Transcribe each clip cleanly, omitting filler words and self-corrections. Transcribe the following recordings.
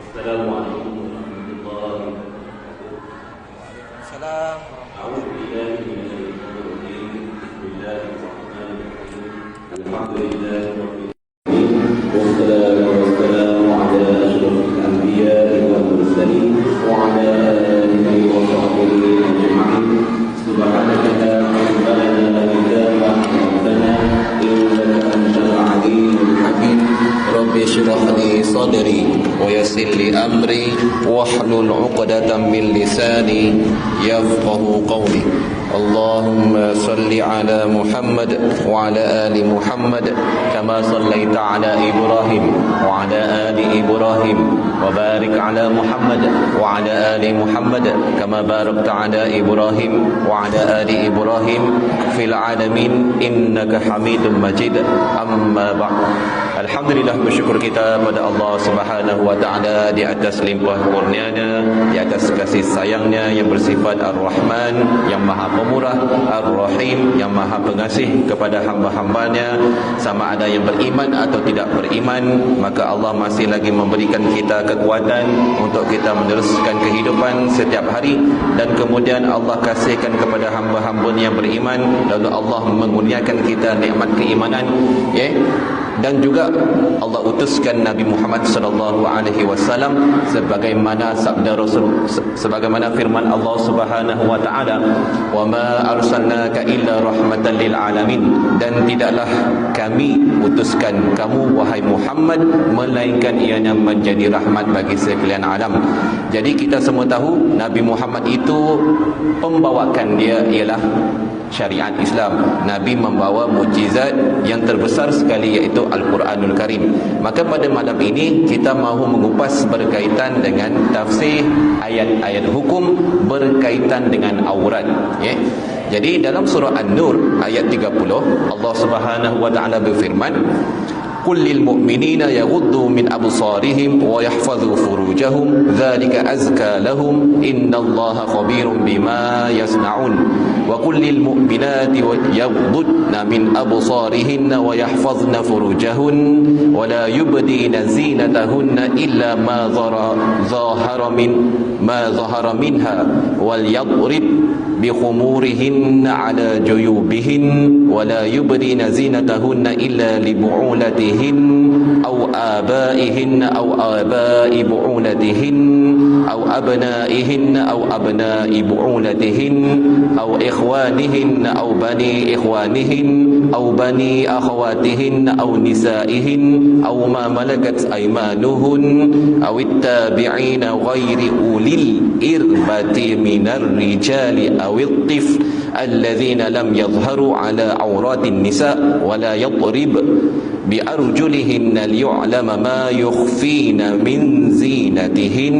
Assalamualaikum warahmatullahi wabarakatuh. Waalaikumsalam. A'udzu billahi minasyaitonir rajim. Bismillahirrahmanirrahim. Alhamdulillahirabbil alamin. Wassalatu wassalamu ala asyrofil anbiya'i wal mursalin wa ala alihi wa sahbihi ajma'in. Subhanaka la ilma lana illa ma 'allamtana innaka antal alimul hakim. Rabbi shrah li sadri wa yassir li amri wahlul 'uqdatam min lisani yafqahu qawli. Allahumma salli ala Muhammad wa ala ali Muhammad kama sallaita ala Ibrahim wa ala ali Ibrahim wa barik ala Muhammad wa ala ali Muhammad kama barakta ala Ibrahim wa ala ali Ibrahim fil alamin innaka Hamidum Majid. Amma ba'd. Alhamdulillah, bersyukur kita pada Allah Subhanahu wa taala di atas limpah kurnianya, di atas kasih sayangnya yang bersifat Ar-Rahman, yang Maha Pemurah, Ar-Rahim, yang Maha Pengasih kepada hamba-hambanya, sama ada yang beriman atau tidak beriman. Maka Allah masih lagi memberikan kita kekuatan untuk kita meneruskan kehidupan setiap hari, dan kemudian Allah kasihkan kepada hamba-hambanya yang beriman, lalu Allah mengurniakan kita nikmat keimanan, dan juga Allah utuskan Nabi Muhammad sallallahu alaihi wasallam sebagaimana sabda Rasul, sebagaimana firman Allah Subhanahu wa taala, "Wa ma arsalnaka illa rahmatan lil alamin." Dan tidaklah kami utuskan kamu wahai Muhammad melainkan ianya menjadi rahmat bagi sekalian alam. Jadi kita semua tahu Nabi Muhammad itu pembawakan dia ialah syariat Islam. Nabi membawa mukjizat yang terbesar sekali, iaitu Al-Quranul Karim. Maka pada malam ini kita mahu mengupas berkaitan dengan tafsir ayat-ayat hukum berkaitan dengan aurat. Jadi dalam surah An-Nur ayat 30 Allah Subhanahu wa taala berfirman, "Qul lil mu'minina yaghuddu min absarihim wa yahfazu furujahum dzalika azka lahum innallaha khabirum bima yasnaun wa qul lil mu'minati yaghuddna min absarihinna wa yahfazna furujahun wa la yubdina zinatahunna illa ma zahara minha wal yadrib bi khumurihinna ala juyubihin wa la yubdina zinatahunna illa li bu'ulatihin أو آبائهن أو آباء بعولتهن أو أبنائهن أو أبناء بعولتهن أو إخوانهن أو بني إخوانهن أو بني أخواتهن أو نسائهن أو ما ملكت أيمانهن أو التابعين غير أولي الإربة من الرجال أو الطفل الذين لم يظهروا على عورات النساء ولا يضرب بأرجلهن ليعلم ما يخفين من زينتهن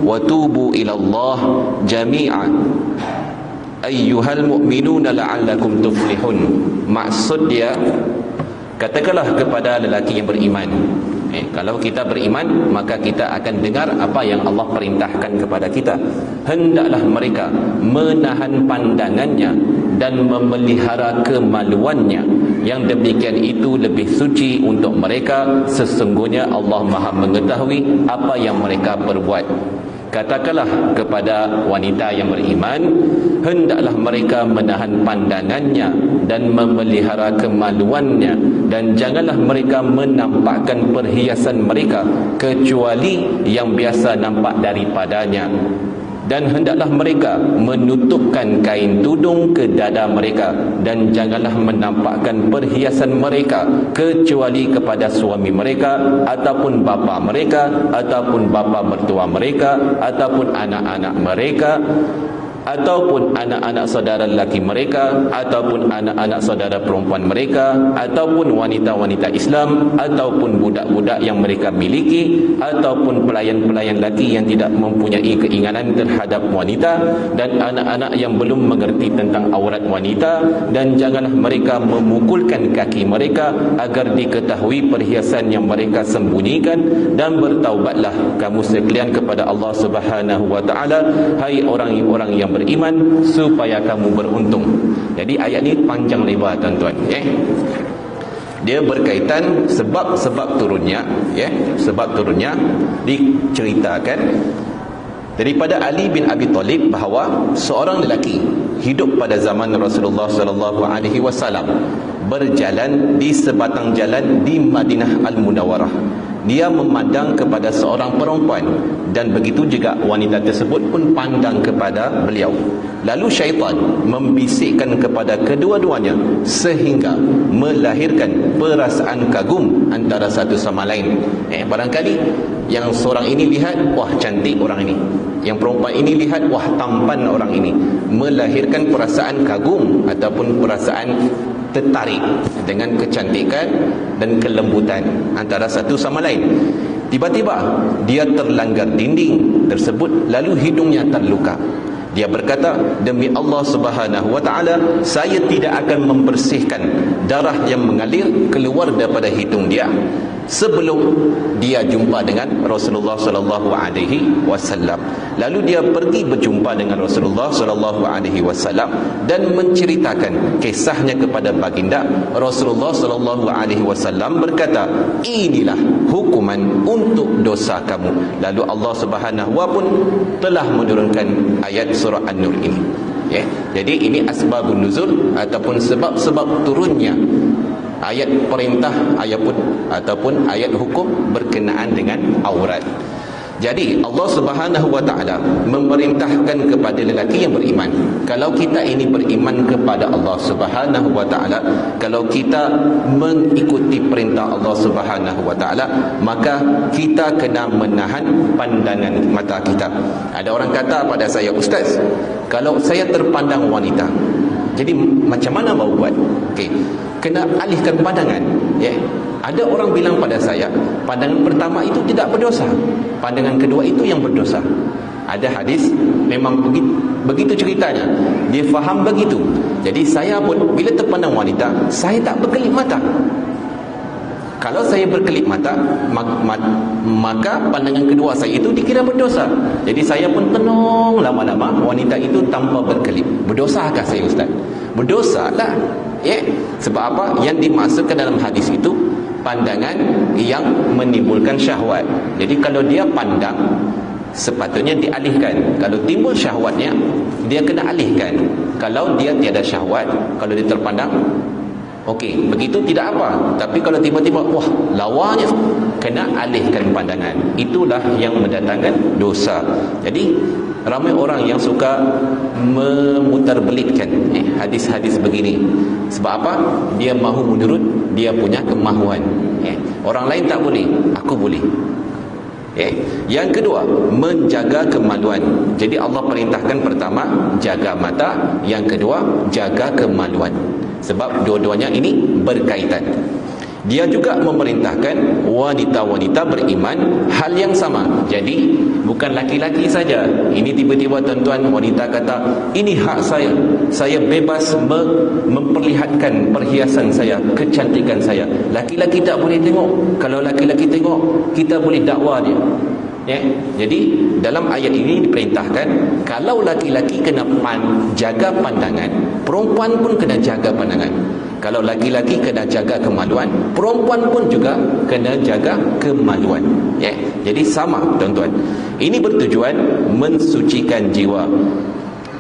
وتوبوا إلى الله جميعا أيها المؤمنون لعلكم تفلحون." Maksud dia, katakanlah kepada lelaki yang beriman, kalau kita beriman maka kita akan dengar apa yang Allah perintahkan kepada kita. Hendaklah mereka menahan pandangannya dan memelihara kemaluannya. Yang demikian itu lebih suci untuk mereka. Sesungguhnya Allah Maha mengetahui apa yang mereka perbuat. Katakanlah kepada wanita yang beriman, hendaklah mereka menahan pandangannya dan memelihara kemaluannya, dan janganlah mereka menampakkan perhiasan mereka kecuali yang biasa nampak daripadanya. Dan hendaklah mereka menutupkan kain tudung ke dada mereka, dan janganlah menampakkan perhiasan mereka kecuali kepada suami mereka ataupun bapa mereka ataupun bapa mertua mereka ataupun anak-anak mereka ataupun anak-anak saudara lelaki mereka ataupun anak-anak saudara perempuan mereka ataupun wanita-wanita Islam ataupun budak-budak yang mereka miliki ataupun pelayan-pelayan lelaki yang tidak mempunyai keinginan terhadap wanita, dan anak-anak yang belum mengerti tentang aurat wanita. Dan janganlah mereka memukulkan kaki mereka agar diketahui perhiasan yang mereka sembunyikan, dan bertaubatlah kamu sekalian kepada Allah Subhanahu wa taala, hai orang-orang yang beriman, supaya kamu beruntung. Jadi ayat ni panjang lebar tuan-tuan, dia berkaitan sebab-sebab turunnya, ya, sebab turunnya diceritakan daripada Ali bin Abi Talib bahawa seorang lelaki hidup pada zaman Rasulullah sallallahu alaihi wasallam berjalan di sebatang jalan di Madinah Al-Munawwarah. Dia memandang kepada seorang perempuan dan begitu juga wanita tersebut pun pandang kepada beliau. Lalu syaitan membisikkan kepada kedua-duanya sehingga melahirkan perasaan kagum antara satu sama lain. Barangkali yang seorang ini lihat, wah cantik orang ini. Yang perempuan ini lihat, wah tampan orang ini. Melahirkan perasaan kagum ataupun perasaan tertarik dengan kecantikan dan kelembutan antara satu sama lain. Tiba-tiba dia terlanggar dinding tersebut, lalu hidungnya terluka. Dia berkata, demi Allah Subhanahu wa taala, saya tidak akan membersihkan darah yang mengalir keluar daripada hidung dia sebelum dia jumpa dengan Rasulullah sallallahu alaihi wasallam. Lalu dia pergi berjumpa dengan Rasulullah sallallahu alaihi wasallam dan menceritakan kisahnya kepada baginda. Rasulullah sallallahu alaihi wasallam berkata, inilah hukuman untuk dosa kamu. Lalu Allah Subhanahu wa pun telah menurunkan ayat surah An-Nur ini. Ya, jadi ini asbabun nuzul ataupun sebab-sebab turunnya ayat perintah ataupun ayat hukum berkenaan dengan aurat. Jadi Allah Subhanahu wa taala memerintahkan kepada lelaki yang beriman. Kalau kita ini beriman kepada Allah Subhanahu wa taala, kalau kita mengikuti perintah Allah Subhanahu wa taala, maka kita kena menahan pandangan mata kita. Ada orang kata pada saya, ustaz, kalau saya terpandang wanita, jadi macam mana mau buat? Okey, kena alihkan pandangan, ya. Ada orang bilang pada saya, pandangan pertama itu tidak berdosa, pandangan kedua itu yang berdosa. Ada hadis memang begitu ceritanya, dia faham begitu. Jadi saya pun bila terpandang wanita, saya tak berkelip mata. Kalau saya berkelip mata, maka pandangan kedua saya itu dikira berdosa. Jadi saya pun tenung lama-lama wanita itu tanpa berkelip. Berdosakah saya, ustaz? Berdosa lah, ya. Sebab apa? Yang dimasukkan dalam hadis itu pandangan yang menimbulkan syahwat. Jadi kalau dia pandang, sepatutnya dialihkan. Kalau timbul syahwatnya, dia kena alihkan. Kalau dia tiada syahwat, kalau dia terpandang, okey, begitu tidak apa. Tapi kalau tiba-tiba, wah, lawanya, kena alihkan pandangan. Itulah yang mendatangkan dosa. Jadi ramai orang yang suka memutarbelitkan hadis-hadis begini. Sebab apa? Dia mahu menurut dia punya kemahuan. Orang lain tak boleh, aku boleh. Yang kedua, menjaga kemaluan. Jadi Allah perintahkan pertama, jaga mata. Yang kedua, jaga kemaluan. Sebab dua-duanya ini berkaitan. Dia juga memerintahkan wanita-wanita beriman hal yang sama. Jadi bukan laki-laki saja. Ini tiba-tiba tuan-tuan wanita kata, ini hak saya. Saya bebas memperlihatkan perhiasan saya, kecantikan saya. Laki-laki tak boleh tengok. Kalau laki-laki tengok, kita boleh dakwa dia. Ya. Jadi dalam ayat ini diperintahkan, kalau laki-laki kena jaga pandangan, perempuan pun kena jaga pandangan. Kalau laki-laki kena jaga kemaluan, perempuan pun juga kena jaga kemaluan. Ya. Jadi sama, tuan-tuan. Ini bertujuan mensucikan jiwa.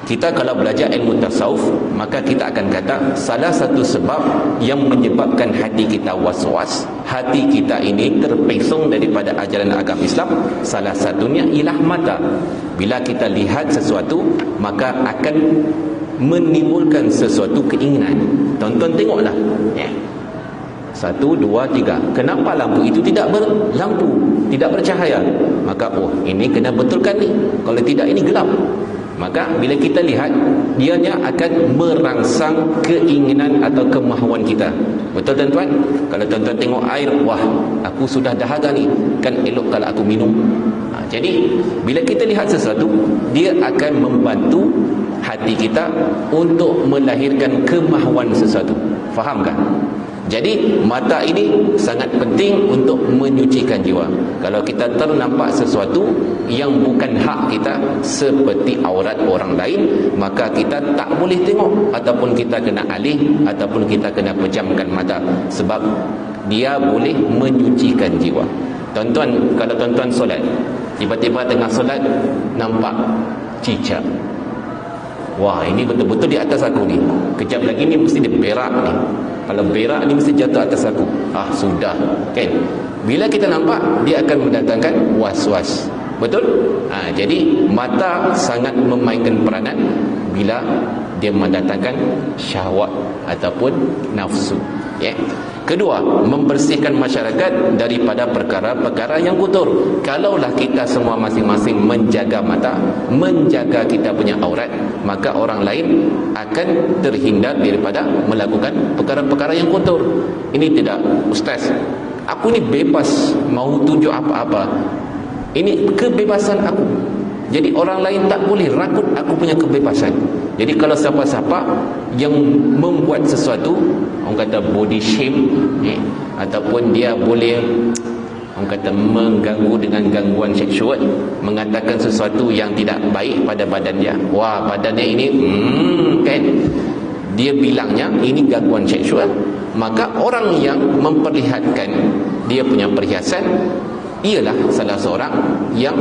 Kita kalau belajar ilmu tasawuf, maka kita akan kata salah satu sebab yang menyebabkan hati kita was-was, hati kita ini terpesong daripada ajaran agama Islam, salah satunya ialah mata. Bila kita lihat sesuatu, maka akan menimbulkan sesuatu keinginan. Tonton tengoklah, ya. 1, 2, 3. Kenapa lampu itu tidak berlampu, tidak bercahaya? Maka ini kena betulkan ni. Kalau tidak, ini gelap. Maka bila kita lihat, dianya akan merangsang keinginan atau kemahuan kita. Betul tuan-tuan? Kalau tuan-tuan tengok air, wah, aku sudah dahaga ni, kan elok kalau aku minum. Jadi bila kita lihat sesuatu, dia akan membantu hati kita untuk melahirkan kemahuan sesuatu. Fahamkah? Jadi mata ini sangat penting untuk menyucikan jiwa. Kalau kita ternampak sesuatu yang bukan hak kita seperti aurat orang lain, maka kita tak boleh tengok, ataupun kita kena alih, ataupun kita kena pejamkan mata, sebab dia boleh menyucikan jiwa. Tuan-tuan, kalau tuan-tuan solat, tiba-tiba tengah solat nampak cicak, wah ini betul-betul di atas aku ni, kejap lagi ni mesti dia berak ni, kalau berak ni mesti jatuh atas aku, sudah kan. Bila kita nampak, dia akan mendatangkan was-was. Betul? Jadi mata sangat memainkan peranan bila dia mendatangkan syahwat ataupun nafsu. Kedua, membersihkan masyarakat daripada perkara-perkara yang kotor. Kalaulah kita semua masing-masing menjaga mata, menjaga kita punya aurat, maka orang lain akan terhindar daripada melakukan perkara-perkara yang kotor. Ini tidak, Ustaz, aku ni bebas mau tunjuk apa-apa, ini kebebasan aku, jadi orang lain tak boleh rakut aku punya kebebasan. Jadi kalau siapa-siapa yang membuat sesuatu, orang kata body shame, ataupun dia boleh, orang kata mengganggu dengan gangguan seksual, mengatakan sesuatu yang tidak baik pada badan dia, wah badannya ini kan, dia bilangnya ini gangguan seksual, maka orang yang memperlihatkan dia punya perhiasan ialah salah seorang yang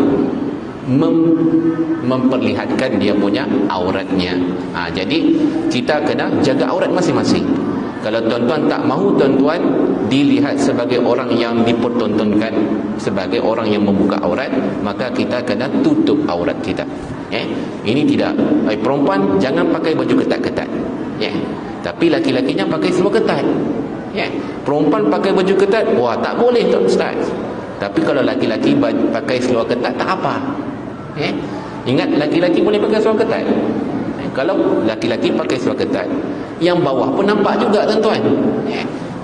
memperlihatkan dia punya auratnya. Jadi kita kena jaga aurat masing-masing. Kalau tuan-tuan tak mahu tuan-tuan dilihat sebagai orang yang dipertontonkan, sebagai orang yang membuka aurat, maka kita kena tutup aurat kita. Ini tidak, perempuan jangan pakai baju ketat-ketat, tapi laki-lakinya pakai seluar ketat. Perempuan pakai baju ketat, wah tak boleh tu Ustaz. Tapi kalau laki-laki pakai seluar ketat tak apa. Ingat, laki-laki boleh pakai seluar ketat. Kalau laki-laki pakai seluar ketat, yang bawah pun nampak juga tuan-tuan,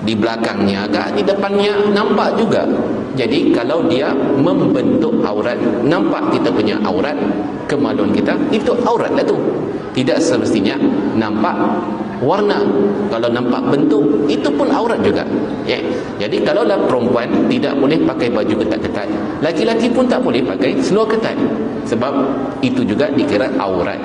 di belakangnya ke di depannya nampak juga. Jadi kalau dia membentuk aurat, nampak kita punya aurat, kemaluan kita, itu aurat lah tu. Tidak semestinya nampak warna. Kalau nampak bentuk, itu pun aurat juga. Jadi kalaulah perempuan tidak boleh pakai baju ketat-ketat, laki-laki pun tak boleh pakai seluar ketat, sebab itu juga dikira aurat.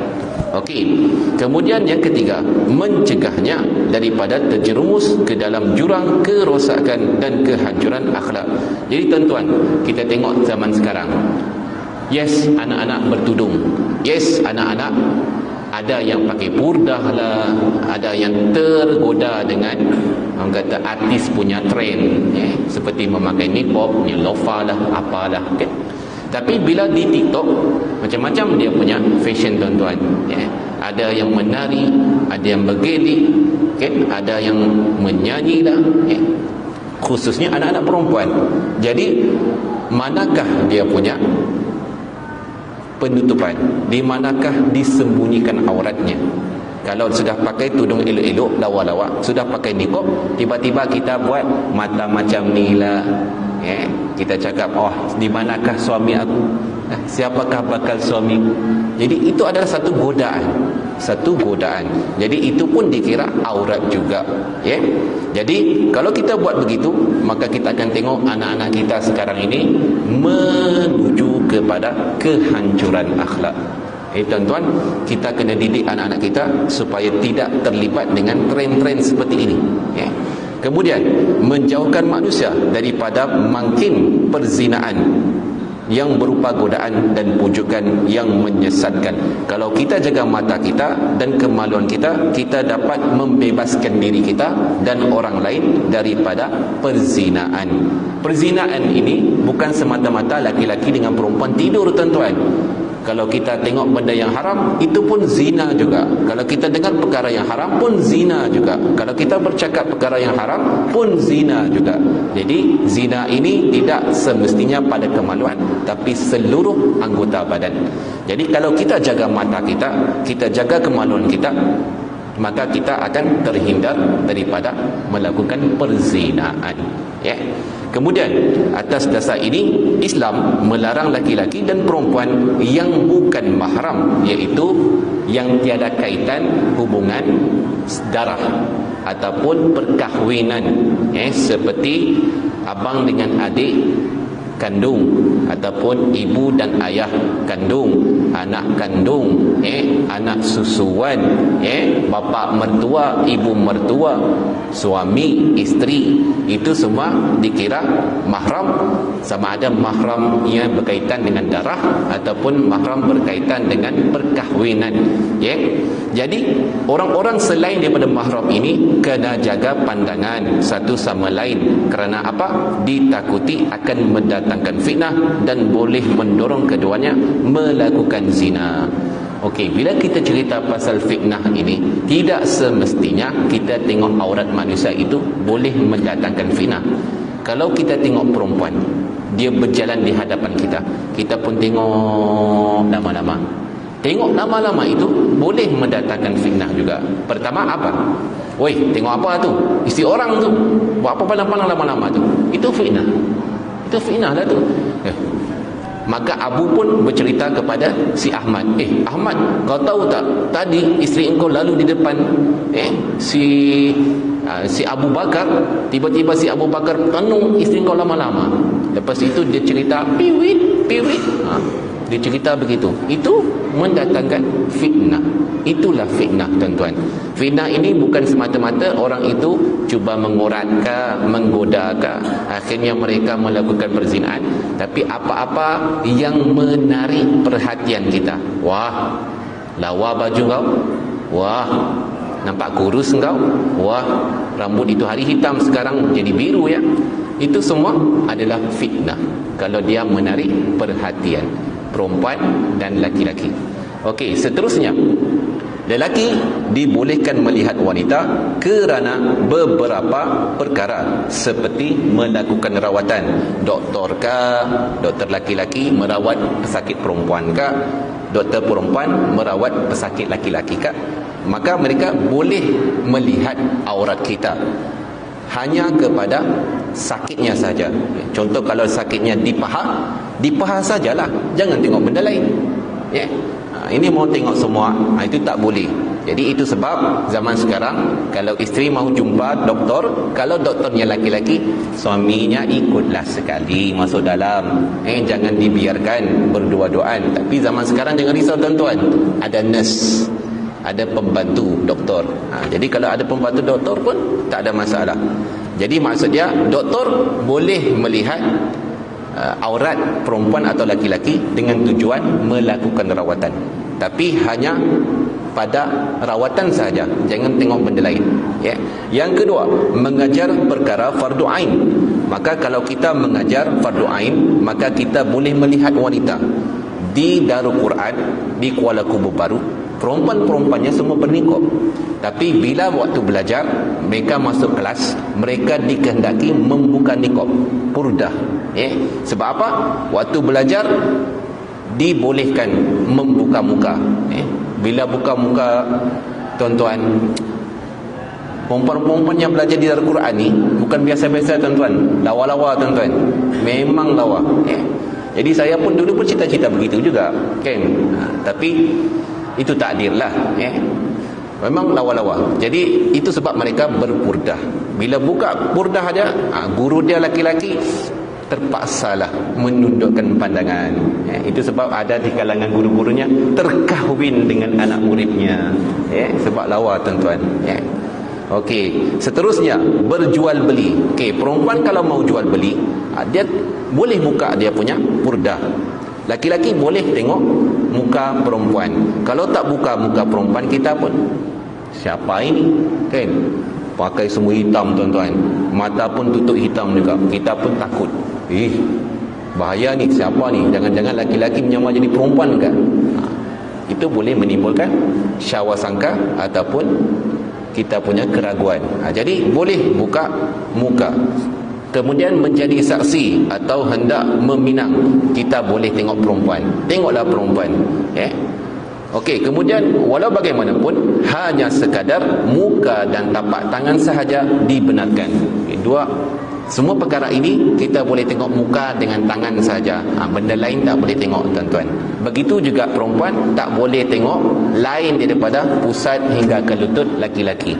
Okey. Kemudian yang ketiga, mencegahnya daripada terjerumus ke dalam jurang kerosakan dan kehancuran akhlak. Jadi tuan-tuan, kita tengok zaman sekarang, yes, anak-anak bertudung, yes, anak-anak ada yang pakai burdah lah, ada yang tergoda dengan, orang kata, artis punya trend, seperti memakai niqab, nilofa lah, apalah, okay? Tapi bila di TikTok, macam-macam dia punya fashion tuan-tuan, ada yang menari, ada yang bergelik, ada yang menyanyi lah, khususnya anak-anak perempuan. Jadi manakah dia punya penutupan, di manakah disembunyikan auratnya? Kalau sudah pakai tudung elok-elok, lawa-lawa, sudah pakai niqab, tiba-tiba kita buat mata macam ni lah, kita cakap, oh, di manakah suami aku, siapakah bakal suami? Jadi itu adalah satu godaan. Jadi itu pun dikira aurat juga. Jadi kalau kita buat begitu, maka kita akan tengok anak-anak kita sekarang ini menuju kepada kehancuran akhlak. Tuan-tuan, kita kena didik anak-anak kita supaya tidak terlibat dengan tren-tren seperti ini. Kemudian menjauhkan manusia daripada mangkin perzinaan yang berupa godaan dan pujukan yang menyesatkan. Kalau kita jaga mata kita dan kemaluan kita, kita dapat membebaskan diri kita dan orang lain daripada perzinaan. Perzinaan ini bukan semata-mata laki-laki dengan perempuan tidur, tuan-tuan. Kalau kita tengok benda yang haram, itu pun zina juga. Kalau kita dengar perkara yang haram, pun zina juga. Kalau kita bercakap perkara yang haram, pun zina juga. Jadi zina ini tidak semestinya pada kemaluan, tapi seluruh anggota badan. Jadi kalau kita jaga mata kita, kita jaga kemaluan kita, maka kita akan terhindar daripada melakukan perzinaan. Kemudian atas dasar ini, Islam melarang laki-laki dan perempuan yang bukan mahram, iaitu yang tiada kaitan hubungan darah ataupun perkahwinan, seperti abang dengan adik kandung, ataupun ibu dan ayah kandung, anak kandung, anak susuan, bapa mertua, ibu mertua, suami, isteri, itu semua dikira mahram, sama ada mahram yang berkaitan dengan darah ataupun mahram berkaitan dengan perkahwinan. Jadi orang-orang selain daripada mahram ini kena jaga pandangan satu sama lain. Kerana apa? Ditakuti akan mendatangkan fitnah dan boleh mendorong keduanya melakukan zina. Okey, bila kita cerita pasal fitnah ini, tidak semestinya kita tengok aurat manusia itu boleh mendatangkan fitnah. Kalau kita tengok perempuan, dia berjalan di hadapan kita, kita pun tengok lama-lama. Tengok lama-lama itu boleh mendatangkan fitnah juga. Pertama apa? Woi, tengok apa tu? Isteri orang tu. Buat apa pandang-pandang lama-lama tu? Itu fitnah. Itu fitnah lah tu. Maka Abu pun bercerita kepada si Ahmad, Ahmad, kau tahu tak, tadi isteri engkau lalu di depan si Abu Bakar, tiba-tiba si Abu Bakar tenung isteri engkau lama-lama. Lepas itu dia cerita piwit, dia cerita begitu. Itu mendatangkan fitnah. Itulah fitnah, tuan-tuan. Fitnah ini bukan semata-mata orang itu cuba mengoratkah, menggodakah, akhirnya mereka melakukan perzinaan, tapi apa-apa yang menarik perhatian kita. Wah, lawa baju kau. Wah, nampak kurus kau. Wah, rambut itu hari hitam sekarang jadi biru ya. Itu semua adalah fitnah kalau dia menarik perhatian perempuan dan laki-laki. Okey, seterusnya, lelaki dibolehkan melihat wanita kerana beberapa perkara, seperti melakukan rawatan. Doktor laki-laki merawat pesakit perempuan kah? Doktor perempuan merawat pesakit laki-laki kah? Maka mereka boleh melihat aurat kita hanya kepada sakitnya saja. Contoh, kalau sakitnya di paha sajalah, jangan tengok benda lain. Ini mau tengok semua, itu tak boleh. Jadi itu sebab zaman sekarang kalau isteri mahu jumpa doktor, kalau doktornya laki-laki, suaminya ikutlah sekali masuk dalam. Jangan dibiarkan berdua-duaan. Tapi zaman sekarang jangan risau tuan-tuan, ada nurse, ada pembantu doktor. Jadi kalau ada pembantu doktor pun tak ada masalah. Jadi maksudnya doktor boleh melihat aurat perempuan atau laki-laki dengan tujuan melakukan rawatan, tapi hanya pada rawatan saja, jangan tengok benda lain. Yang kedua, mengajar perkara fardu ain. Maka kalau kita mengajar fardu ain, maka kita boleh melihat wanita di Darul Quran di Kuala Kubu Baru. Perempuan-perempuannya semua berniqab, tapi bila waktu belajar mereka masuk kelas, mereka dikehendaki membuka niqab, purdah. Sebab apa? Waktu belajar dibolehkan membuka muka. Bila buka muka, tuan-tuan, perempuan-perempuan yang belajar di Darul Quran ni bukan biasa-biasa, tuan-tuan. Lawa-lawa, tuan-tuan. Memang lawa. Jadi saya pun dulu pun cita-cita begitu juga, kan? Tapi itu takdir lah. Memang lawa-lawa. Jadi itu sebab mereka berpurdah. Bila buka purdah aja, guru dia laki-laki terpaksalah menundukkan pandangan. Itu sebab ada di kalangan guru-gurunya terkahwin dengan anak muridnya. Sebab lawa, tuan-tuan. Okey, seterusnya berjual beli. Okey, perempuan kalau mau jual beli, dia boleh buka dia punya purdah. Laki-laki boleh tengok muka perempuan. Kalau tak buka muka perempuan, kita pun, siapa ini? Kan? Pakai semua hitam, tuan-tuan. Mata pun tutup hitam juga. Kita pun takut. Bahaya ni, siapa ni? Jangan-jangan laki-laki menyamar jadi perempuan kan? Itu boleh menimbulkan syawasangka ataupun kita punya keraguan. Jadi boleh buka muka. Kemudian menjadi saksi atau hendak meminang, kita boleh tengok perempuan. Tengoklah perempuan. Okey, kemudian walau bagaimanapun hanya sekadar muka dan tapak tangan sahaja dibenarkan. Dua, semua perkara ini kita boleh tengok muka dengan tangan sahaja. Benda lain tak boleh tengok, tuan-tuan. Begitu juga perempuan tak boleh tengok lain daripada pusat hingga ke lutut laki-laki.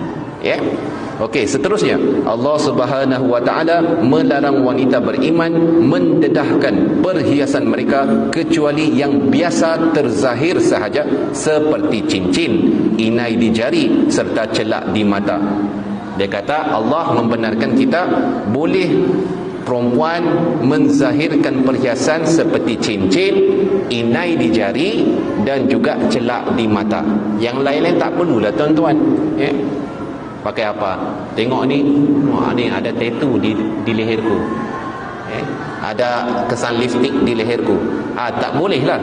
Okey, seterusnya Allah Subhanahu wa taala melarang wanita beriman mendedahkan perhiasan mereka kecuali yang biasa terzahir sahaja seperti cincin, inai di jari serta celak di mata. Dia kata Allah membenarkan kita boleh perempuan menzahirkan perhiasan seperti cincin, inai di jari dan juga celak di mata. Yang lain-lain tak perlulah tuan-tuan. Pakai apa? Tengok ni, ni ada tattoo di leherku. Ada kesan lipstick di leherku. Tak boleh lah.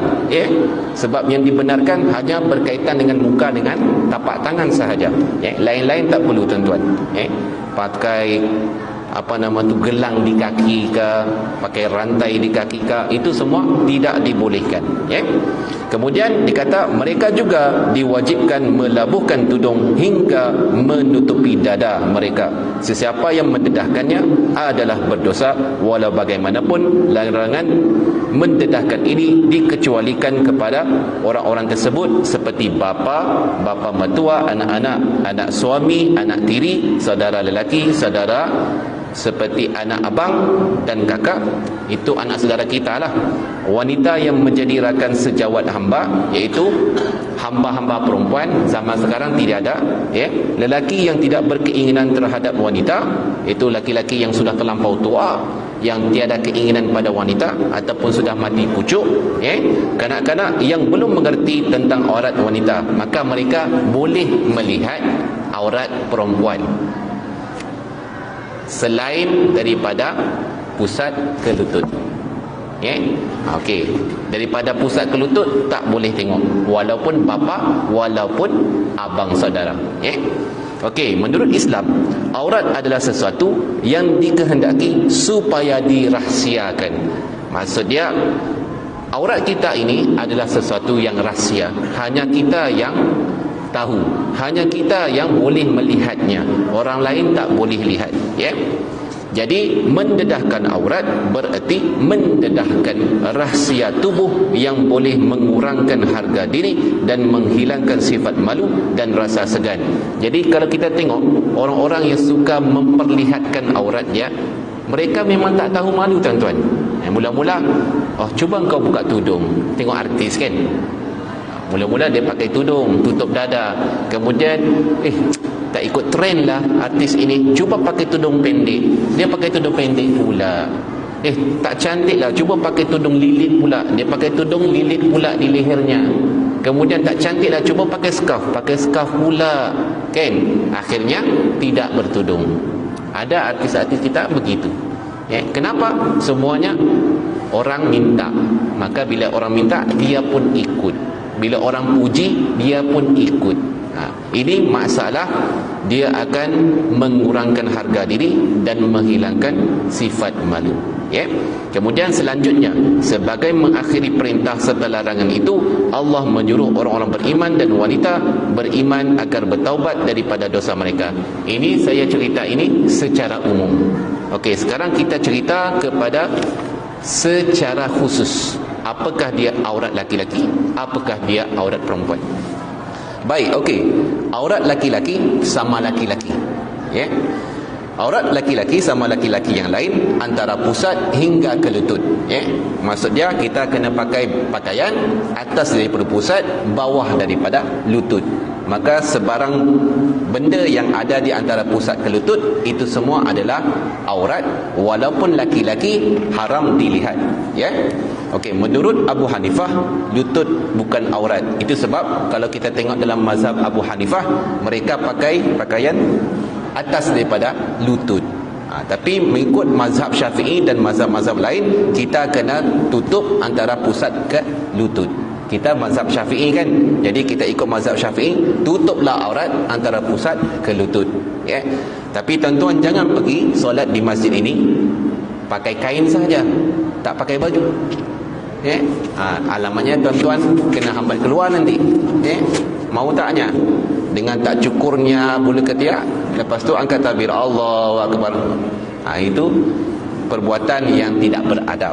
Sebab yang dibenarkan hanya berkaitan dengan muka, dengan tapak tangan sahaja. Lain-lain tak perlu tuan-tuan. Pakai gelang di kaki ke, pakai rantai di kaki ke, itu semua tidak dibolehkan. Kemudian dikata mereka juga diwajibkan melabuhkan tudung hingga menutupi dada mereka. Sesiapa yang mendedahkannya adalah berdosa, walau bagaimanapun larangan mendedahkan ini dikecualikan kepada orang-orang tersebut seperti bapa mertua, anak-anak, anak suami, anak tiri, saudara lelaki, saudara seperti anak abang dan kakak, itu anak saudara kita lah. Wanita yang menjadi rakan sejawat hamba, iaitu hamba-hamba perempuan zaman sekarang tidak ada. Lelaki yang tidak berkeinginan terhadap wanita, itu laki-laki yang sudah terlampau tua, yang tiada keinginan pada wanita ataupun sudah mati pucuk, kanak-kanak yang belum mengerti tentang aurat wanita, maka mereka boleh melihat aurat perempuan selain daripada pusat ke lutut. Okey, daripada pusat ke lutut tak boleh tengok, walaupun bapa, walaupun abang saudara. Okey, menurut Islam, aurat adalah sesuatu yang dikehendaki supaya dirahsiakan. Maksud dia, aurat kita ini adalah sesuatu yang rahsia, hanya kita yang tahu, hanya kita yang boleh melihatnya, orang lain tak boleh lihat. Jadi mendedahkan aurat bererti mendedahkan rahsia tubuh yang boleh mengurangkan harga diri dan menghilangkan sifat malu dan rasa segan. Jadi kalau kita tengok orang-orang yang suka memperlihatkan auratnya, mereka memang tak tahu malu tuan-tuan. Mula-mula, cuba kau buka tudung, tengok artis kan. Mula-mula dia pakai tudung, tutup dada. Kemudian tak ikut trend lah artis ini, cuba pakai tudung pendek. Dia pakai tudung pendek pula. Tak cantik lah, cuba pakai tudung lilit pula. Dia pakai tudung lilit pula di lehernya. Kemudian tak cantik lah, cuba pakai scarf pula. Kan? Akhirnya tidak bertudung. Ada artis-artis kita begitu. Kenapa? Semuanya orang minta. Maka bila orang minta, dia pun ikut. Bila orang puji, dia pun ikut. Ini masalah, dia akan mengurangkan harga diri dan menghilangkan sifat malu. Kemudian selanjutnya, sebagai mengakhiri perintah serta larangan itu, Allah menyuruh orang-orang beriman dan wanita beriman agar bertaubat daripada dosa mereka. Ini saya cerita ini secara umum. Okey, sekarang kita cerita kepada secara khusus. Apakah dia aurat laki-laki? Apakah dia aurat perempuan? Baik, okey. Aurat laki-laki sama laki-laki. Aurat laki-laki sama laki-laki yang lain antara pusat hingga ke lutut. Maksud dia kita kena pakai pakaian atas daripada pusat, bawah daripada lutut. Maka sebarang benda yang ada di antara pusat ke lutut, itu semua adalah aurat, walaupun laki-laki haram dilihat. Okey, menurut Abu Hanifah, lutut bukan aurat. Itu sebab kalau kita tengok dalam mazhab Abu Hanifah, mereka pakai pakaian atas daripada lutut. Tapi mengikut mazhab Syafi'i dan mazhab-mazhab lain, kita kena tutup antara pusat ke lutut. Kita mazhab Syafi'i kan, jadi kita ikut mazhab Syafi'i, tutuplah aurat antara pusat ke lutut. Tapi tuan-tuan jangan pergi solat di masjid ini pakai kain saja, tak pakai baju. Alamatnya tuan-tuan kena hambat keluar nanti. Mau taknya dengan tak cukurnya bulu ketiak, lepas tu angkat takbir Allahu Akbar. Itu perbuatan yang tidak beradab.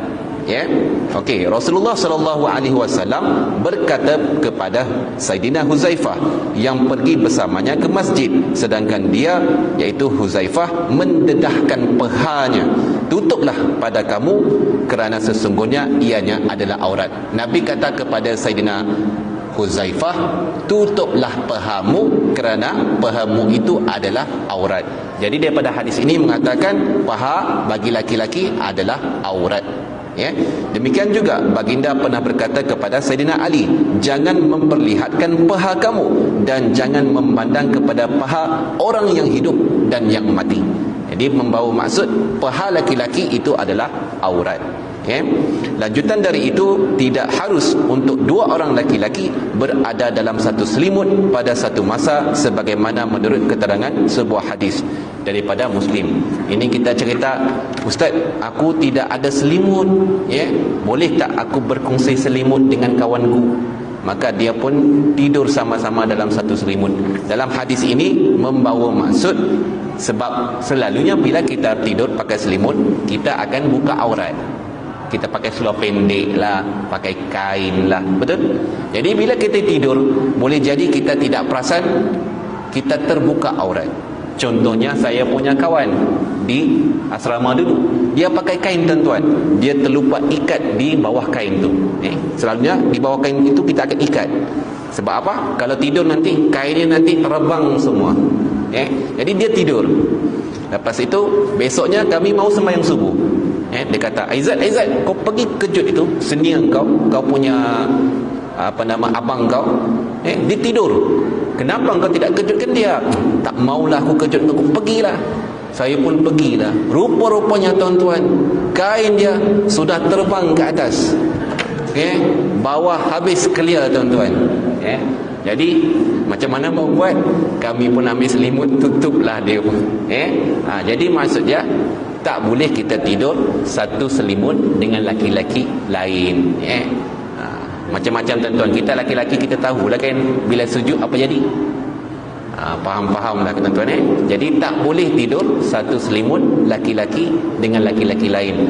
ya. Okey, Rasulullah sallallahu alaihi wasallam berkata kepada Saidina Huzaifah yang pergi bersamanya ke masjid, sedangkan dia iaitu Huzaifah mendedahkan pahanya, tutuplah pada kamu kerana sesungguhnya ianya adalah aurat. Nabi kata kepada Saidina Huzaifah, tutuplah pahamu kerana pahamu itu adalah aurat. Jadi daripada hadis ini mengatakan paha bagi laki-laki adalah aurat, ya. Demikian juga baginda pernah berkata kepada Saidina Ali, jangan memperlihatkan paha kamu dan jangan memandang kepada paha orang yang hidup dan yang mati. Jadi membawa maksud paha laki-laki itu adalah aurat. Okay. Lanjutan dari itu, tidak harus untuk dua orang laki-laki berada dalam satu selimut pada satu masa sebagaimana menurut keterangan sebuah hadis daripada Muslim. Ini kita cerita, Ustaz, aku tidak ada selimut, ya, boleh tak aku berkongsi selimut dengan kawanku? Maka dia pun tidur sama-sama dalam satu selimut. Dalam hadis ini membawa maksud, sebab selalunya bila kita tidur pakai selimut, kita akan buka aurat. Kita pakai seluar pendek lah, pakai kain lah, betul? Jadi bila kita tidur, boleh jadi kita tidak perasan kita terbuka aurat. Contohnya, saya punya kawan di asrama dulu, dia pakai kain tuan-tuan, dia terlupa ikat di bawah kain tu. Selalunya di bawah kain itu kita akan ikat. Sebab apa? Kalau tidur nanti kainnya nanti terbang semua. Jadi dia tidur. Lepas itu besoknya kami mau sembahyang subuh. Dia kata, Aizat, kau pergi kejut itu senior kau punya abang kau, dia tidur. Kenapa kau tidak kejutkan dia? Tak maulah aku kejut, aku pergilah. Saya pun pergilah. Rupa-rupanya tuan-tuan, kain dia sudah terbang ke atas, bawah habis clear tuan-tuan. Jadi macam mana mau buat? Kami pun ambil selimut, tutuplah dia pun. Jadi maksud dia, tak boleh kita tidur satu selimut dengan laki-laki lain. Macam-macam tuan-tuan, kita laki-laki kita tahulah kan bila sujud apa jadi. Faham-faham lah tuan-tuan. Jadi tak boleh tidur satu selimut laki-laki dengan laki-laki lain.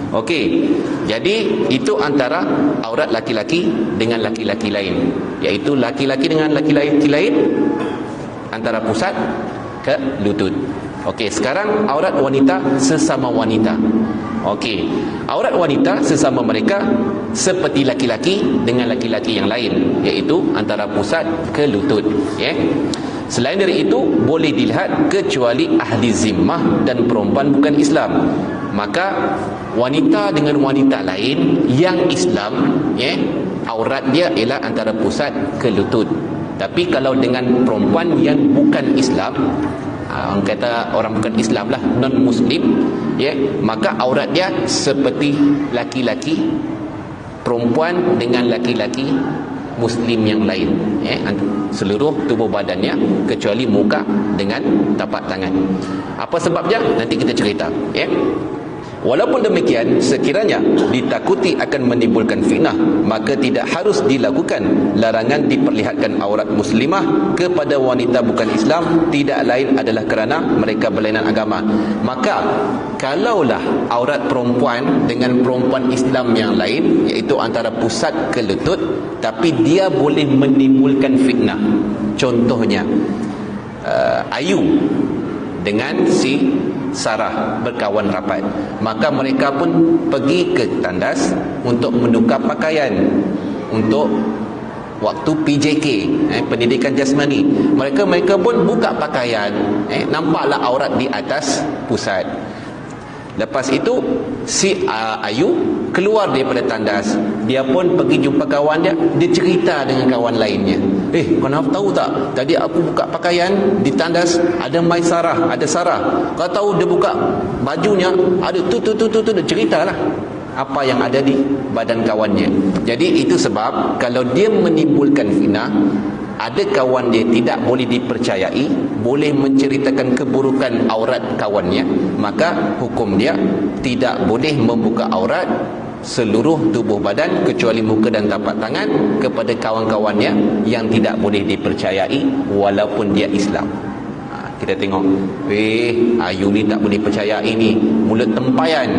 Okey, jadi itu antara aurat laki-laki dengan laki-laki lain, iaitu laki-laki dengan laki-laki lain antara pusat ke lutut. Okey, sekarang aurat wanita sesama wanita. Okey, aurat wanita sesama mereka seperti laki-laki dengan laki-laki yang lain, iaitu antara pusat ke lutut. Selain dari itu, boleh dilihat kecuali ahli zimmah dan perempuan bukan Islam. Maka wanita dengan wanita lain yang Islam, aurat dia ialah antara pusat ke lutut. Tapi kalau dengan perempuan yang bukan Islam, orang kata orang bukan Islam lah, non Muslim, maka aurat dia seperti laki-laki, perempuan dengan laki-laki Muslim yang lain, seluruh tubuh badannya kecuali muka dengan tapak tangan. Apa sebabnya? Nanti kita cerita. Walaupun demikian, sekiranya ditakuti akan menimbulkan fitnah, maka tidak harus dilakukan larangan diperlihatkan aurat muslimah kepada wanita bukan Islam, tidak lain adalah kerana mereka berlainan agama. Maka kalaulah aurat perempuan dengan perempuan Islam yang lain, iaitu antara pusat ke lutut, tapi dia boleh menimbulkan fitnah. Contohnya Ayu dengan si Sarah berkawan rapat, maka mereka pun pergi ke tandas untuk menukar pakaian untuk waktu PJK, pendidikan jasmani. Mereka pun buka pakaian, nampaklah aurat di atas pusat. Lepas itu si Ayu keluar daripada tandas, dia pun pergi jumpa kawan dia, dia cerita dengan kawan lainnya, kau nak tahu tak, tadi aku buka pakaian di tandas, ada Mai Sarah, ada Sarah, kau tahu dia buka bajunya, ada tu dia ceritalah apa yang ada di badan kawannya. Jadi itu sebab kalau dia menimbulkan fitnah, ada kawan dia tidak boleh dipercayai, boleh menceritakan keburukan aurat kawannya, maka hukum dia tidak boleh membuka aurat seluruh tubuh badan kecuali muka dan tapak tangan kepada kawan-kawannya yang tidak boleh dipercayai walaupun dia Islam. Kita tengok, Ayu ni tak boleh percayai ni, mulut tempayan,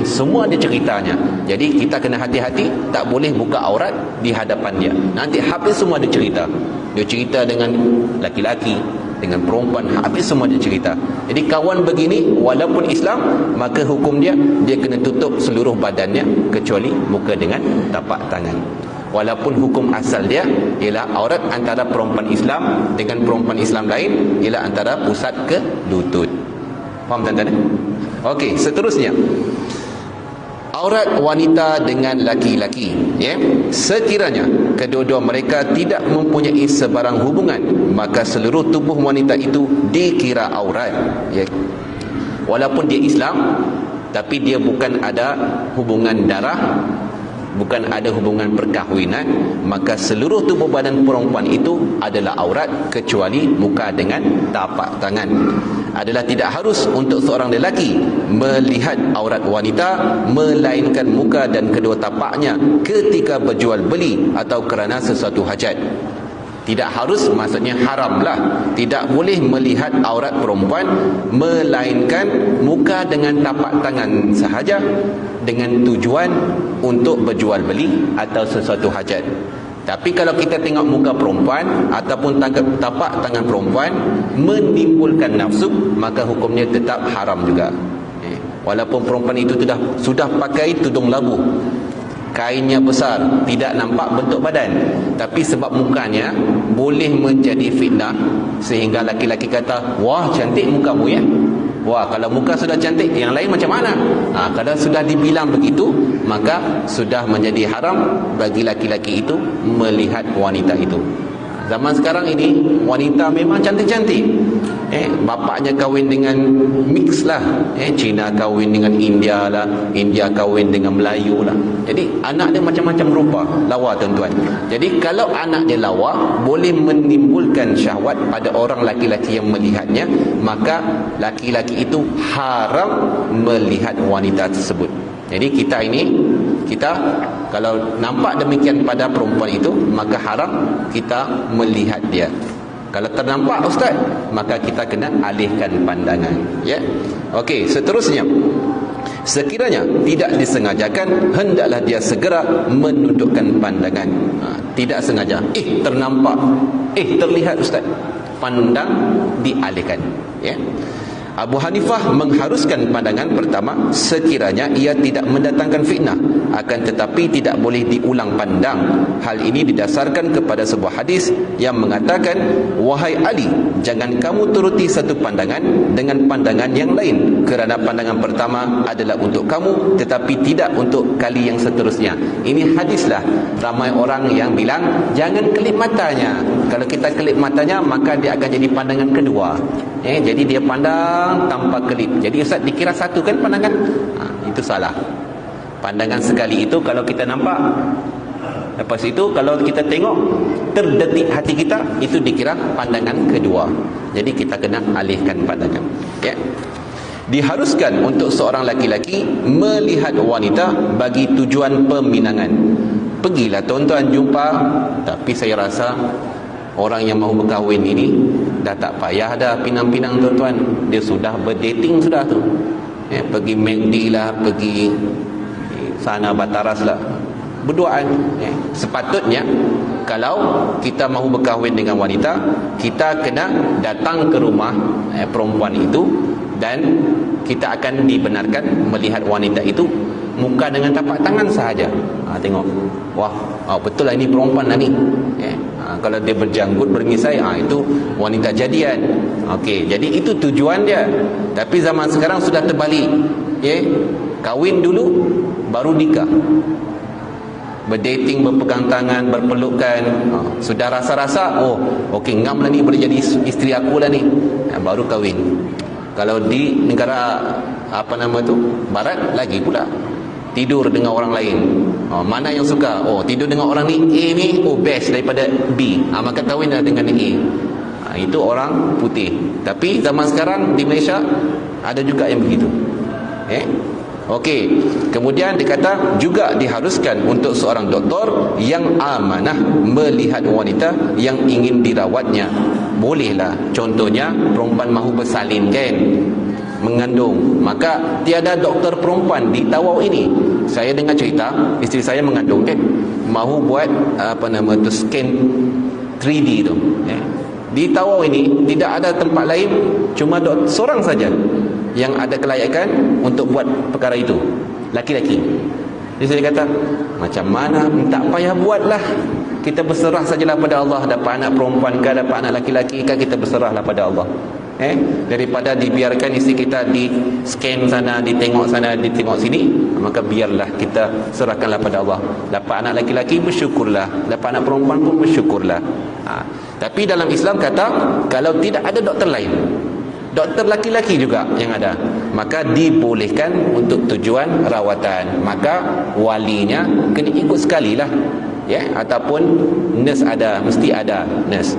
Semua ada ceritanya. Jadi kita kena hati-hati, tak boleh buka aurat di hadapan dia. Nanti habis semua ada cerita. Dia cerita dengan laki-laki, dengan perempuan, habis semua dia cerita. Jadi kawan begini walaupun Islam, maka hukum dia kena tutup seluruh badannya kecuali muka dengan tapak tangan. Walaupun hukum asal dia ialah aurat antara perempuan Islam dengan perempuan Islam lain ialah antara pusat ke lutut. Faham tuan-tuan? Okey, seterusnya, aurat wanita dengan laki-laki, sekiranya kedua-dua mereka tidak mempunyai sebarang hubungan, maka seluruh tubuh wanita itu dikira aurat, walaupun dia Islam, tapi dia bukan ada hubungan darah, bukan ada hubungan perkahwinan, maka seluruh tubuh badan perempuan itu adalah aurat kecuali muka dengan tapak tangan. Adalah tidak harus untuk seorang lelaki melihat aurat wanita melainkan muka dan kedua tapaknya ketika berjual beli atau kerana sesuatu hajat. Tidak harus, maksudnya haramlah, tidak boleh melihat aurat perempuan melainkan muka dengan tapak tangan sahaja dengan tujuan untuk berjual beli atau sesuatu hajat. Tapi kalau kita tengok muka perempuan ataupun tapak tangan perempuan menimbulkan nafsu, maka hukumnya tetap haram juga. Walaupun perempuan itu sudah pakai tudung labu, kainnya besar, tidak nampak bentuk badan, tapi sebab mukanya boleh menjadi fitnah sehingga laki-laki kata, wah cantik mukamu ya. Wah, kalau muka sudah cantik, yang lain macam mana? Kalau sudah dibilang begitu, maka sudah menjadi haram bagi laki-laki itu melihat wanita itu. Zaman sekarang ini wanita memang cantik-cantik. Bapaknya kahwin dengan mix lah. Cina kahwin dengan India lah, India kahwin dengan Melayu lah. Jadi anak dia macam-macam rupa, lawa tuan-tuan. Jadi kalau anak dia lawa, boleh menimbulkan syahwat pada orang laki-laki yang melihatnya, maka laki-laki itu haram melihat wanita tersebut. Jadi kita kalau nampak demikian pada perempuan itu, maka haram kita melihat dia. Kalau ternampak ustaz, maka kita kena alihkan pandangan, Okey, seterusnya, sekiranya tidak disengajakan, hendaklah dia segera menundukkan pandangan. Tidak sengaja, ternampak, terlihat ustaz, pandang, dialihkan, Abu Hanifah mengharuskan pandangan pertama sekiranya ia tidak mendatangkan fitnah, akan tetapi tidak boleh diulang pandang. Hal ini didasarkan kepada sebuah hadis yang mengatakan, wahai Ali, jangan kamu turuti satu pandangan dengan pandangan yang lain, kerana pandangan pertama adalah untuk kamu tetapi tidak untuk kali yang seterusnya. Ini hadislah. Ramai orang yang bilang jangan kelip matanya. Kalau kita kelip matanya, maka dia akan jadi pandangan kedua. Jadi dia pandang tanpa kelip. Jadi ustaz dikira satu kan pandangan? Itu salah. Pandangan sekali itu kalau kita nampak, lepas itu kalau kita tengok terdetik hati kita, itu dikira pandangan kedua. Jadi kita kena alihkan pandangan. Diharuskan untuk seorang laki-laki melihat wanita bagi tujuan peminangan. Pergilah tuan-tuan jumpa, tapi saya rasa orang yang mahu berkahwin ini dah tak payah dah pinang-pinang tuan-tuan. Dia sudah berdating sudah tu. Pergi McD lah, pergi sana Bataras lah, berduaan. Sepatutnya kalau kita mahu berkahwin dengan wanita, kita kena datang ke rumah perempuan itu dan kita akan dibenarkan melihat wanita itu muka dengan tapak tangan sahaja. Tengok, wah, betul lah ini perempuan lah ni. Kalau dia berjanggut, bermisai, itu wanita jadian. Okey, jadi itu tujuan dia. Tapi zaman sekarang sudah terbalik. Kahwin dulu baru nikah. Berdating, berpegang tangan, berpelukan, sudah rasa-rasa, okey, ngam lah ni, boleh jadi isteri aku lah ni, baru kahwin. Kalau di negara barat lagi pula, tidur dengan orang lain. Mana yang suka? Tidur dengan orang ni, A ni, best daripada B. Maka kahwinlah dengan A. Itu orang putih. Tapi zaman sekarang di Malaysia ada juga yang begitu. Okey. Kemudian dikata juga diharuskan untuk seorang doktor yang amanah melihat wanita yang ingin dirawatnya. Bolehlah. Contohnya perempuan mahu bersalin kan, mengandung, maka tiada doktor perempuan di Tawau ini. Saya dengar cerita isteri saya mengandung kan, mahu buat scan 3D tu. Di Tawau ini tidak ada tempat lain, cuma seorang saja yang ada kelayakan untuk buat perkara itu, laki-laki. Jadi saya kata, macam mana, tak payah buatlah, kita berserah sajalah pada Allah. Dapat anak perempuan ke, dapat anak laki-laki ke, kita berserahlah pada Allah. Daripada dibiarkan isteri kita di scan sana, ditengok sana, ditengok sini, maka biarlah kita serahkanlah pada Allah. Dapat anak laki-laki, bersyukurlah. Dapat anak perempuan pun bersyukurlah. Tapi dalam Islam kata, kalau tidak ada doktor lain, doktor laki-laki juga yang ada, maka dibolehkan untuk tujuan rawatan. Maka walinya kena ikut sekali lah, ataupun nurse ada, mesti ada nurse.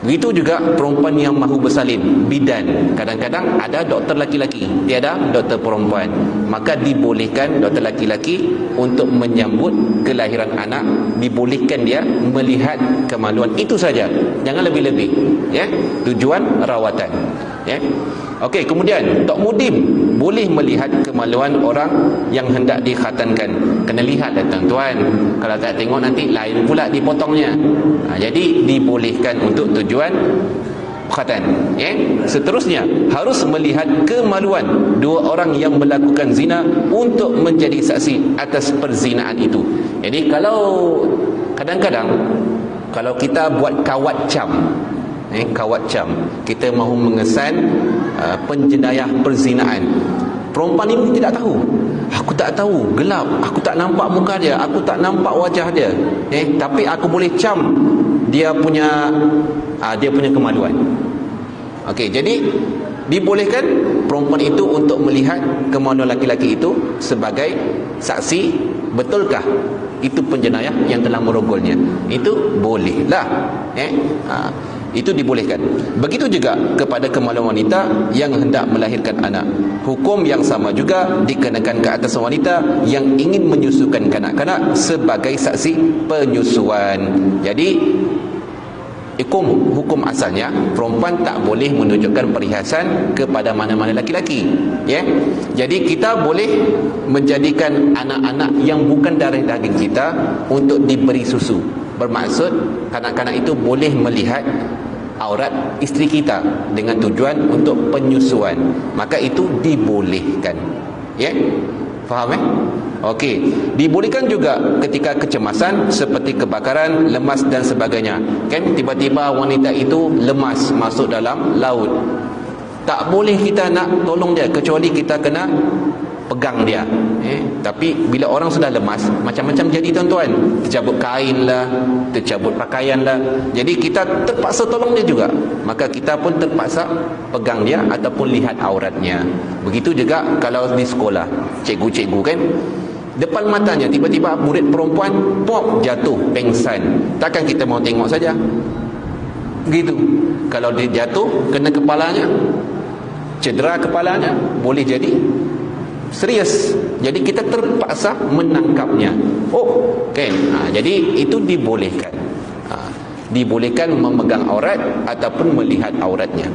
Begitu juga perempuan yang mahu bersalin, bidan, kadang-kadang ada doktor laki-laki, tiada doktor perempuan, maka dibolehkan doktor laki-laki untuk menyambut kelahiran anak. Dibolehkan dia melihat kemaluan, itu saja, jangan lebih-lebih, tujuan rawatan. Okey, kemudian Tok Mudim boleh melihat kemaluan orang yang hendak dikhatankan. Kena lihat dah tuan-tuan, kalau tak tengok nanti lain pula dipotongnya. Jadi dibolehkan untuk tujuan khatan. Seterusnya, harus melihat kemaluan dua orang yang melakukan zina untuk menjadi saksi atas perzinaan itu. Jadi kalau kadang-kadang kalau kita buat kawat cam, kawat cam, kita mahu mengesan penjenayah perzinaan, perempuan ini tidak tahu, aku tak tahu, gelap, aku tak nampak muka dia, aku tak nampak wajah dia, tapi aku boleh cam dia punya kemaluan. Okey, jadi dibolehkan perempuan itu untuk melihat kemaluan laki-laki itu sebagai saksi. Betulkah itu penjenayah yang telah merogolnya? Itu bolehlah. Itu dibolehkan. Begitu juga kepada kemaluan wanita yang hendak melahirkan anak. Hukum yang sama juga dikenakan ke atas wanita yang ingin menyusukan kanak-kanak sebagai saksi penyusuan. Jadi hukum asalnya, perempuan tak boleh menunjukkan perhiasan kepada mana-mana laki-laki. Jadi kita boleh menjadikan anak-anak yang bukan darah daging kita untuk diberi susu. Bermaksud kanak-kanak itu boleh melihat aurat isteri kita dengan tujuan untuk penyusuan, maka itu dibolehkan. Faham? Okey, dibolehkan juga ketika kecemasan seperti kebakaran, lemas dan sebagainya. Kan tiba-tiba wanita itu lemas masuk dalam laut. Tak boleh kita nak tolong dia kecuali kita kena pegang dia. Tapi bila orang sudah lemas, macam-macam jadi tuan-tuan, tercabut kain lah, tercabut pakaian lah, jadi kita terpaksa tolong dia juga, maka kita pun terpaksa pegang dia ataupun lihat auratnya. Begitu juga kalau di sekolah, cikgu-cikgu kan, depan matanya tiba-tiba murid perempuan pop jatuh pengsan, takkan kita mau tengok saja? Begitu. Kalau dia jatuh kena kepalanya, cedera kepalanya, boleh jadi serius. Jadi kita terpaksa menangkapnya. Jadi itu dibolehkan. Dibolehkan memegang aurat ataupun melihat auratnya.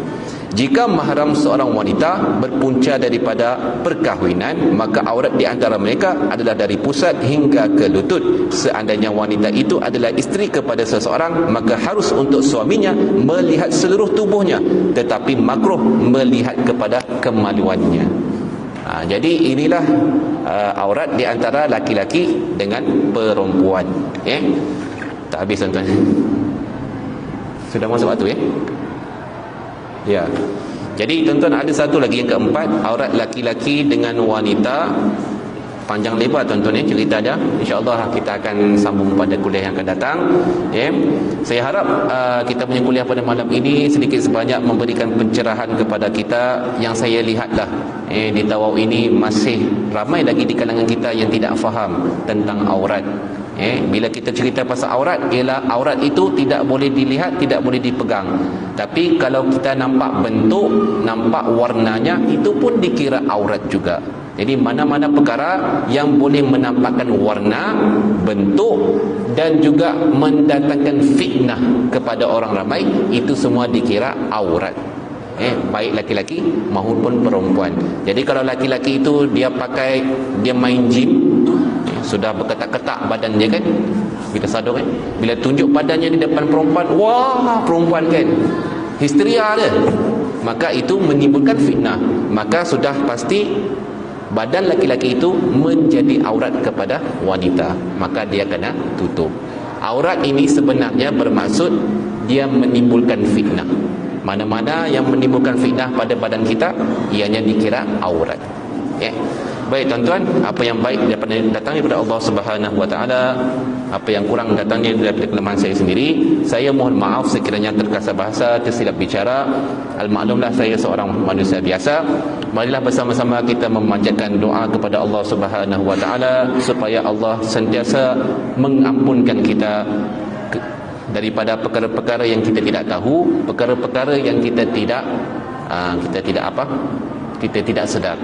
Jika mahram seorang wanita berpunca daripada perkahwinan, maka aurat di antara mereka adalah dari pusat hingga ke lutut. Seandainya wanita itu adalah isteri kepada seseorang, maka harus untuk suaminya melihat seluruh tubuhnya, tetapi makruh melihat kepada kemaluannya. Jadi inilah aurat di antara laki-laki dengan perempuan. Tak habis tuan-tuan. Sudah masuk waktu ya. Jadi tuan-tuan, ada satu lagi yang keempat, aurat laki-laki dengan wanita. Panjang lebar tuan-tuan cerita dia. InsyaAllah kita akan sambung pada kuliah yang akan datang. Saya harap kita punya kuliah pada malam ini sedikit sebanyak memberikan pencerahan kepada kita. Yang saya lihatlah di Tawau ini masih ramai lagi di kalangan kita yang tidak faham tentang aurat. Bila kita cerita pasal aurat, ialah aurat itu tidak boleh dilihat, tidak boleh dipegang. Tapi kalau kita nampak bentuk, nampak warnanya, itu pun dikira aurat juga. Jadi mana-mana perkara yang boleh menampakkan warna, bentuk dan juga mendatangkan fitnah kepada orang ramai, itu semua dikira aurat. baik laki-laki maupun perempuan. Jadi kalau laki-laki itu dia main gym, sudah berketak-ketak badan dia kan, kita sadar kan, bila tunjuk badannya di depan perempuan, wah, perempuan kan histeria dia, maka itu menimbulkan fitnah. Maka sudah pasti badan laki-laki itu menjadi aurat kepada wanita, maka dia kena tutup. Aurat ini sebenarnya bermaksud dia menimbulkan fitnah. Mana-mana yang menimbulkan fitnah pada badan kita, ianya dikira aurat. Baik tuan-tuan, apa yang baik datang daripada Allah Subhanahu wa taala, apa yang kurang datangnya daripada kelemahan saya sendiri. Saya mohon maaf sekiranya terkasar bahasa, tersilap bicara. Al-maklumlah saya seorang manusia biasa. Marilah bersama-sama kita memanjatkan doa kepada Allah Subhanahu wa taala supaya Allah sentiasa mengampunkan kita daripada perkara-perkara yang kita tidak tahu, perkara-perkara yang kita tidak sedar.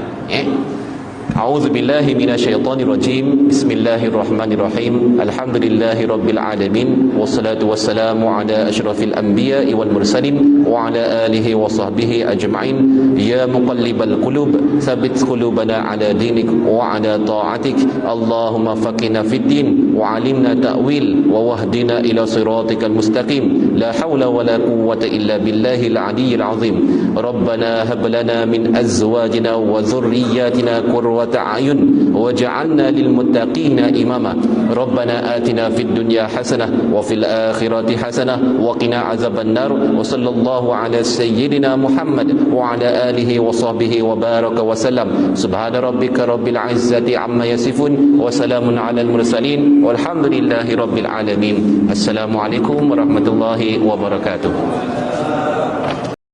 A'udzu billahi minasyaitonir rajim. Bismillahirrahmanirrahim. Alhamdulillahi rabbil alamin, wassalatu wassalamu ala asyrafil anbiya'i wal mursalin wa ala alihi wa sahbihi ajma'in. Ya muqallibal qulub, tsabbit qulubana ala dinik wa ala ta'atik. Allahumma faqihna fid din wa 'allimna ta'wil wa wahdina ila siratikal mustaqim. La haula wa la quwwata illa billahil 'aliyyil 'azim. Rabbana hab lana min azwajina wa dhurriyyatina qurrata a'yun waj'alna lil muttaqina imama. Rabbana atina fid dunya hasanah wa fil akhirati hasanah wa qina azabannar. Wa sallallahu ala sayyidina Muhammad wa ala alihi wa sahbihi wa baraka wa sallam. Subhana rabbika rabbil izzati amma yasifun wa salamun alal mursalin walhamdulillahi rabbil alamin. Assalamualaikum warahmatullahi wabarakatuh.